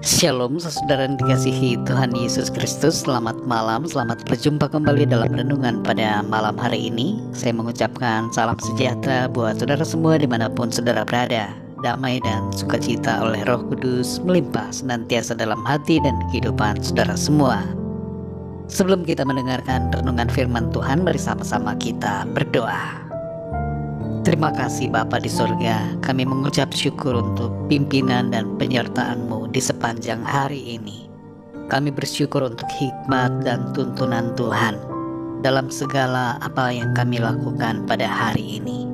Shalom saudara yang dikasihi Tuhan Yesus Kristus. Selamat malam, selamat berjumpa kembali dalam renungan pada malam hari ini. Saya mengucapkan salam sejahtera buat saudara semua dimanapun saudara berada. Damai dan sukacita oleh Roh Kudus melimpah senantiasa dalam hati dan kehidupan saudara semua. Sebelum kita mendengarkan renungan firman Tuhan, mari sama-sama kita berdoa. Terima kasih Bapa di surga, kami mengucap syukur untuk pimpinan dan penyertaan-Mu di sepanjang hari ini. Kami bersyukur untuk hikmat dan tuntunan Tuhan dalam segala apa yang kami lakukan pada hari ini.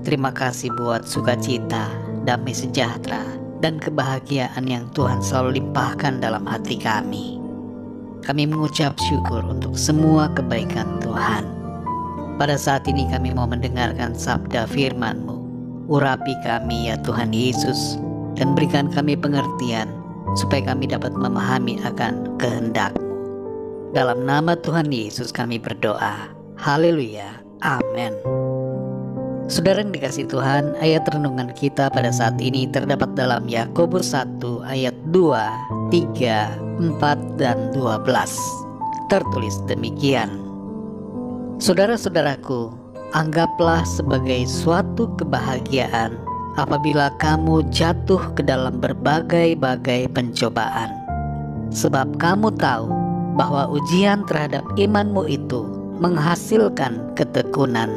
Terima kasih buat sukacita, damai sejahtera, dan kebahagiaan yang Tuhan selalu limpahkan dalam hati kami. Kami mengucap syukur untuk semua kebaikan Tuhan. Pada saat ini kami mau mendengarkan sabda firman-Mu. Urapi kami ya Tuhan Yesus, dan berikan kami pengertian supaya kami dapat memahami akan kehendak-Mu. Dalam nama Tuhan Yesus kami berdoa. Haleluya. Amin. Saudara yang dikasihi Tuhan, ayat renungan kita pada saat ini terdapat dalam Yakobus 1 ayat 2, 3, 4, dan 12. Tertulis demikian. Saudara-saudaraku, anggaplah sebagai suatu kebahagiaan apabila kamu jatuh ke dalam berbagai-bagai pencobaan. Sebab kamu tahu bahwa ujian terhadap imanmu itu menghasilkan ketekunan.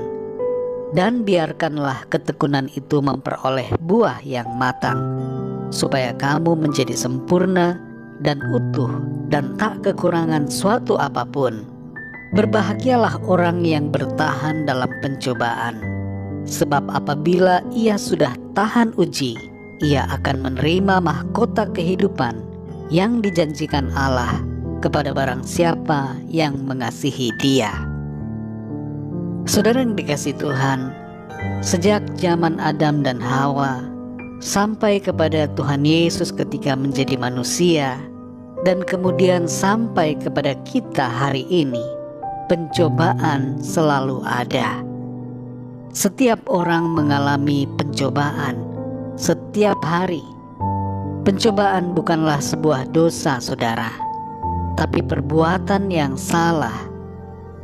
Dan biarkanlah ketekunan itu memperoleh buah yang matang, supaya kamu menjadi sempurna dan utuh dan tak kekurangan suatu apapun. Berbahagialah orang yang bertahan dalam pencobaan, sebab apabila ia sudah tahan uji, ia akan menerima mahkota kehidupan yang dijanjikan Allah kepada barang siapa yang mengasihi Dia. Saudara yang dikasihi Tuhan, sejak zaman Adam dan Hawa sampai kepada Tuhan Yesus ketika menjadi manusia, dan kemudian sampai kepada kita hari ini, pencobaan selalu ada. Setiap orang mengalami pencobaan setiap hari. Pencobaan bukanlah sebuah dosa, saudara, tapi perbuatan yang salah,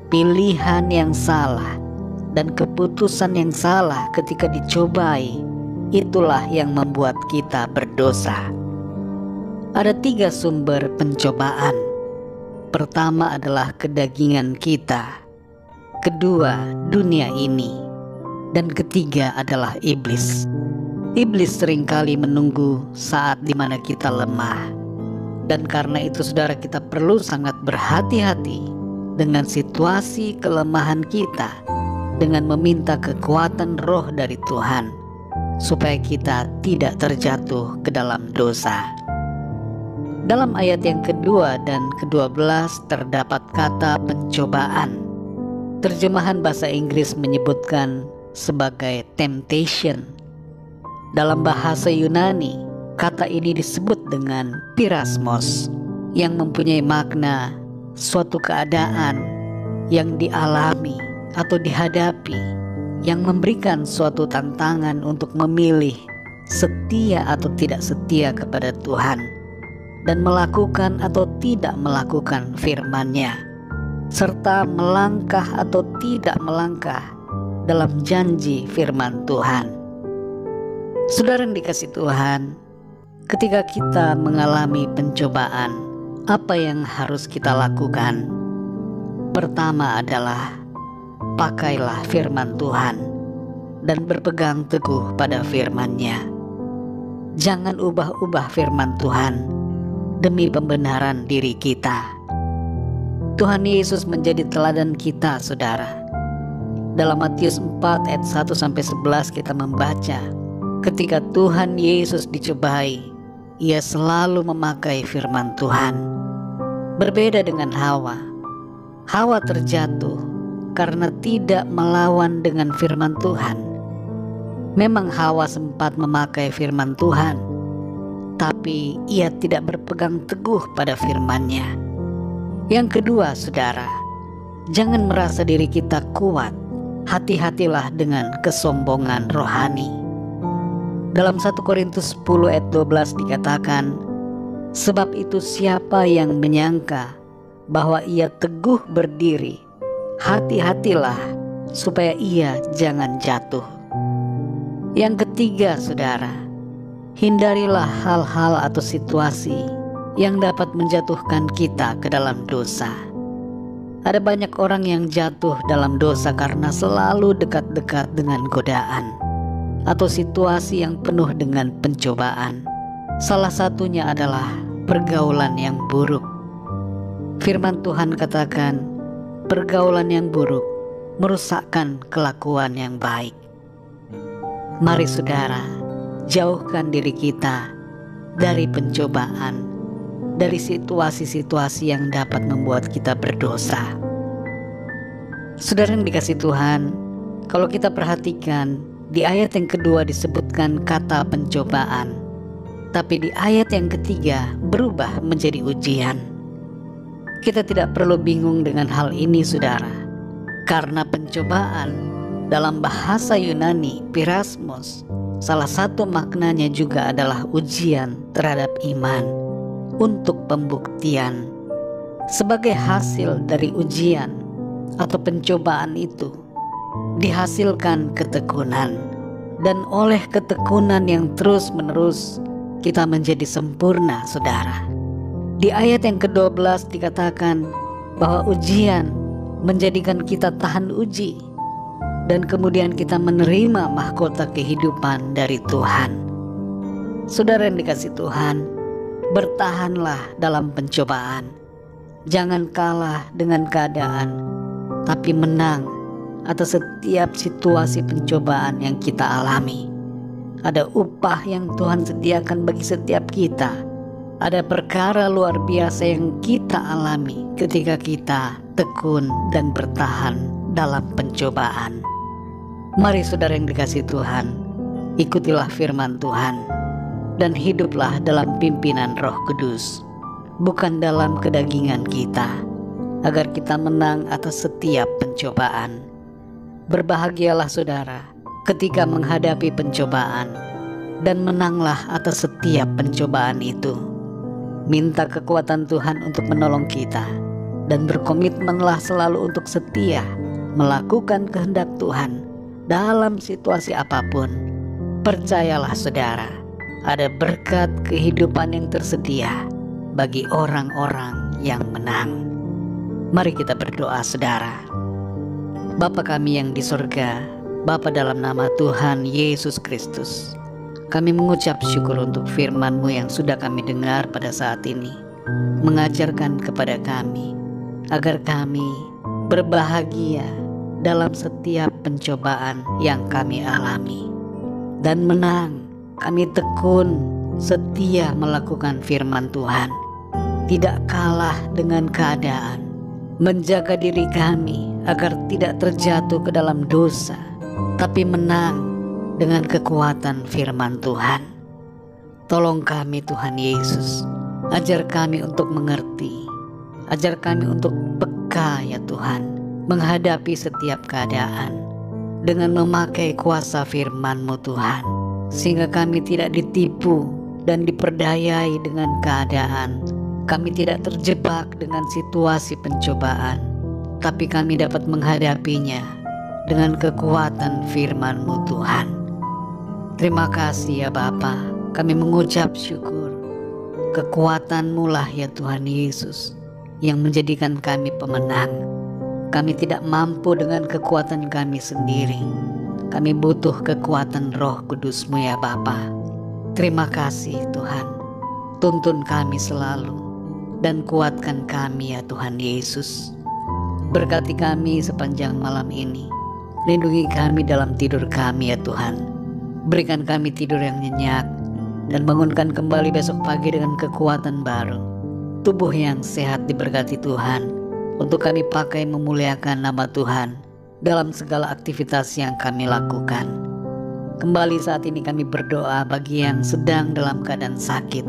pilihan yang salah, dan keputusan yang salah ketika dicobai. Itulah yang membuat kita berdosa. Ada 3 sumber pencobaan. Pertama adalah kedagingan kita, kedua dunia ini, dan ketiga adalah iblis. Iblis seringkali menunggu saat dimana kita lemah, dan karena itu saudara, kita perlu sangat berhati-hati dengan situasi kelemahan kita, dengan meminta kekuatan roh dari Tuhan supaya kita tidak terjatuh ke dalam dosa. Dalam ayat yang kedua dan ke-12 terdapat kata pencobaan. Terjemahan bahasa Inggris menyebutkan sebagai temptation. Dalam bahasa Yunani, kata ini disebut dengan pirasmos, yang mempunyai makna suatu keadaan yang dialami atau dihadapi, yang memberikan suatu tantangan untuk memilih setia atau tidak setia kepada Tuhan, dan melakukan atau tidak melakukan firman-Nya, serta melangkah atau tidak melangkah dalam janji firman Tuhan. Saudara yang dikasihi Tuhan, ketika kita mengalami pencobaan, apa yang harus kita lakukan? Pertama adalah pakailah firman Tuhan dan berpegang teguh pada firman-Nya. Jangan ubah-ubah firman Tuhan demi pembenaran diri kita. Tuhan Yesus menjadi teladan kita, saudara. Dalam Matius 4 ayat 1-11 kita membaca, ketika Tuhan Yesus dicobai, Ia selalu memakai firman Tuhan. Berbeda dengan Hawa. Hawa terjatuh karena tidak melawan dengan firman Tuhan. Memang Hawa sempat memakai firman Tuhan, tapi ia tidak berpegang teguh pada firman-Nya. Yang kedua, saudara, jangan merasa diri kita kuat. Hati-hatilah dengan kesombongan rohani. Dalam 1 Korintus 10 ayat 12 dikatakan, Sebab itu siapa yang menyangka bahwa ia teguh berdiri, hati-hatilah supaya ia jangan jatuh. Yang ketiga, saudara, hindarilah hal-hal atau situasi yang dapat menjatuhkan kita ke dalam dosa. Ada banyak orang yang jatuh dalam dosa karena selalu dekat-dekat dengan godaan atau situasi yang penuh dengan pencobaan. Salah satunya adalah pergaulan yang buruk. Firman Tuhan katakan, pergaulan yang buruk merusakkan kelakuan yang baik. Mari saudara, jauhkan diri kita dari pencobaan, dari situasi-situasi yang dapat membuat kita berdosa. Saudara yang dikasih Tuhan, kalau kita perhatikan, di ayat yang kedua disebutkan kata pencobaan, tapi di ayat yang ketiga berubah menjadi ujian. Kita tidak perlu bingung dengan hal ini, saudara, karena pencobaan dalam bahasa Yunani, pirasmos, salah satu maknanya juga adalah ujian terhadap iman untuk pembuktian. Sebagai hasil dari ujian atau pencobaan itu dihasilkan ketekunan, dan oleh ketekunan yang terus-menerus kita menjadi sempurna, saudara. Di ayat yang ke-12 dikatakan bahwa ujian menjadikan kita tahan uji, dan kemudian kita menerima mahkota kehidupan dari Tuhan. Saudara yang dikasih Tuhan, bertahanlah dalam pencobaan. Jangan kalah dengan keadaan, tapi menang atas setiap situasi pencobaan yang kita alami. Ada upah yang Tuhan sediakan bagi setiap kita. Ada perkara luar biasa yang kita alami ketika kita tekun dan bertahan dalam pencobaan. Mari saudara yang dikasih Tuhan, ikutilah firman Tuhan dan hiduplah dalam pimpinan Roh Kudus, bukan dalam kedagingan kita, agar kita menang atas setiap pencobaan. Berbahagialah saudara ketika menghadapi pencobaan, dan menanglah atas setiap pencobaan itu. Minta kekuatan Tuhan untuk menolong kita, dan berkomitmenlah selalu untuk setia melakukan kehendak Tuhan dalam situasi apapun. Percayalah saudara, ada berkat kehidupan yang tersedia bagi orang-orang yang menang. Mari kita berdoa, saudara. Bapa kami yang di surga, Bapa dalam nama Tuhan Yesus Kristus, kami mengucap syukur untuk firman-Mu yang sudah kami dengar pada saat ini, mengajarkan kepada kami agar kami berbahagia dalam setiap pencobaan yang kami alami, dan menang. Kami tekun setia melakukan firman Tuhan, tidak kalah dengan keadaan, menjaga diri kami agar tidak terjatuh ke dalam dosa, tapi menang dengan kekuatan firman Tuhan. Tolong kami Tuhan Yesus, ajar kami untuk mengerti, ajar kami untuk peka ya Tuhan, menghadapi setiap keadaan dengan memakai kuasa firman-Mu Tuhan, sehingga kami tidak ditipu dan diperdayai dengan keadaan. Kami tidak terjebak dengan situasi pencobaan, tapi kami dapat menghadapinya dengan kekuatan firman-Mu Tuhan. Terima kasih ya Bapa, kami mengucap syukur. Kekuatan-Mu lah ya Tuhan Yesus yang menjadikan kami pemenang. Kami tidak mampu dengan kekuatan kami sendiri. Kami butuh kekuatan Roh Kudus-Mu ya Bapa. Terima kasih Tuhan. Tuntun kami selalu dan kuatkan kami ya Tuhan Yesus. Berkati kami sepanjang malam ini. Lindungi kami dalam tidur kami ya Tuhan. Berikan kami tidur yang nyenyak, dan bangunkan kembali besok pagi dengan kekuatan baru. Tubuh yang sehat diberkati Tuhan, untuk kami pakai memuliakan nama Tuhan dalam segala aktivitas yang kami lakukan. Kembali saat ini kami berdoa bagi yang sedang dalam keadaan sakit,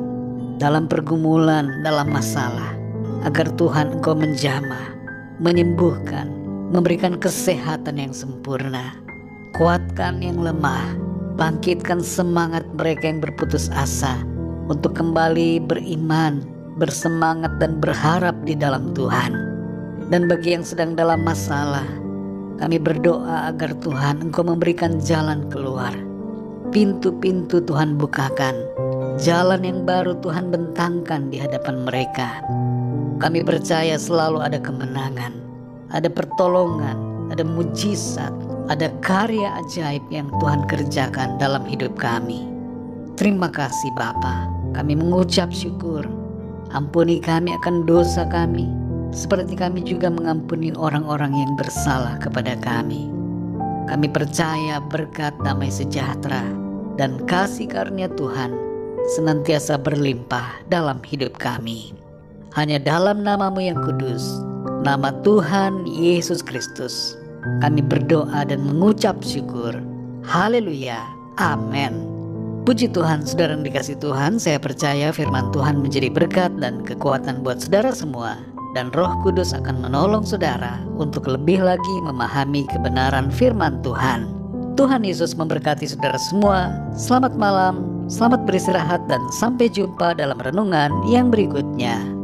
dalam pergumulan, dalam masalah, agar Tuhan Engkau menjamah, menyembuhkan, memberikan kesehatan yang sempurna. Kuatkan yang lemah, bangkitkan semangat mereka yang berputus asa, untuk kembali beriman, bersemangat dan berharap di dalam Tuhan. Dan bagi yang sedang dalam masalah, kami berdoa agar Tuhan Engkau memberikan jalan keluar. Pintu-pintu Tuhan bukakan, jalan yang baru Tuhan bentangkan di hadapan mereka. Kami percaya selalu ada kemenangan, ada pertolongan, ada mujizat, ada karya ajaib yang Tuhan kerjakan dalam hidup kami. Terima kasih Bapa, kami mengucap syukur. Ampuni kami akan dosa kami, seperti kami juga mengampuni orang-orang yang bersalah kepada kami. Kami percaya berkat damai sejahtera dan kasih karunia Tuhan senantiasa berlimpah dalam hidup kami. Hanya dalam nama-Mu yang kudus, nama Tuhan Yesus Kristus, kami berdoa dan mengucap syukur. Haleluya, amin. Puji Tuhan, saudara yang dikasih Tuhan, saya percaya firman Tuhan menjadi berkat dan kekuatan buat saudara semua. Dan Roh Kudus akan menolong saudara untuk lebih lagi memahami kebenaran firman Tuhan. Tuhan Yesus memberkati saudara semua. Selamat malam, selamat beristirahat, dan sampai jumpa dalam renungan yang berikutnya.